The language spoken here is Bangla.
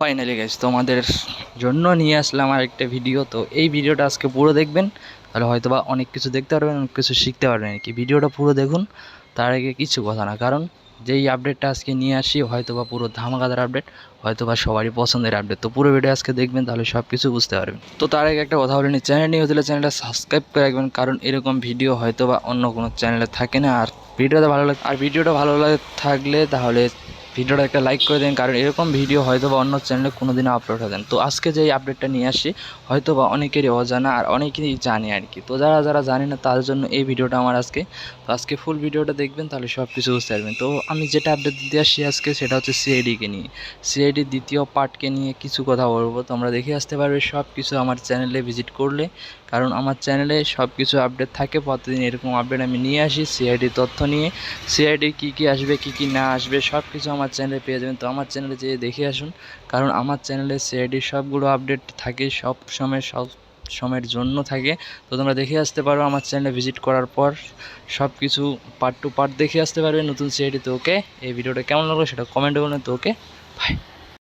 ফাইনালি গাইস তোমাদের জন্য নিয়ে আসলাম আরেকটা ভিডিও। তো এই ভিডিওটা আজকে পুরো দেখবেন, তাহলে হয়তোবা অনেক কিছু দেখতে পারবেন, অনেক কিছু শিখতে পারবেন আর কি। ভিডিওটা পুরো দেখুন। তার আগে কিছু কথা না, কারণ যেই আপডেটটা আজকে নিয়ে আসি হয়তোবা পুরো ধামাকাদার আপডেট, হয়তোবা সবারই পছন্দের আপডেট। তো পুরো ভিডিও আজকে দেখবেন, তাহলে সব কিছু বুঝতে পারবেন। তো তার আগে একটা কথা বলে নিই, চ্যানেল নিয়ে হলে চ্যানেলটা সাবস্ক্রাইব করে রাখবেন, কারণ এরকম ভিডিও হয়তোবা অন্য কোনো চ্যানেলে থাকে না। আর ভিডিওটা ভালো লাগে থাকলে তাহলে ভিডিওটা একটা লাইক করে দিন, কারণ এরকম ভিডিও হয়তো বা অন্য চ্যানেলে কোনো দিনও আপলোড হয় না। তো আজকে যে আপডেটটা নিয়ে আসি হয়তো বা অনেকেরই অজানা আর অনেকেরই জানে আর কি। তো যারা যারা জানে না তার জন্য এই ভিডিওটা আমার আজকে। তো আজকে ফুল ভিডিওটা দেখবেন, তাহলে সব কিছু বুঝতে পারবেন। তো আমি যেটা আপডেট দিতে আসছি আজকে সেটা হচ্ছে সিআইডিকে নিয়ে। সিআইডির দ্বিতীয় পার্টকে নিয়ে কিছু কথা বলবো, তোমরা দেখে আসতে পারবে সব কিছু আমার চ্যানেলে ভিজিট করলে, কারণ আমার চ্যানেলে সব কিছু আপডেট থাকে। প্রতিদিন এরকম আপডেট আমি নিয়ে আসি সিআইডির তথ্য নিয়ে। সিআইডি কী কী আসবে কী কী না আসবে সব কিছু আমার চ্যানেলে পেয়ে যাবেন। তো আমার চ্যানেলে যেয়ে দেখে আসুন, কারণ আমার চ্যানেলে সিআইডির সবগুলো আপডেট থাকে, সব সময় সব সময়ের জন্য থাকে। তো তোমরা দেখে আসতে পারো আমার চ্যানেলে ভিজিট করার পর, সব কিছু পার্ট টু পার্ট দেখে আসতে পারবে নতুন সিআইডি। তো ওকে, এই ভিডিওটা কেমন লাগলো সেটা কমেন্টে বলুন। তো ওকে, বাই।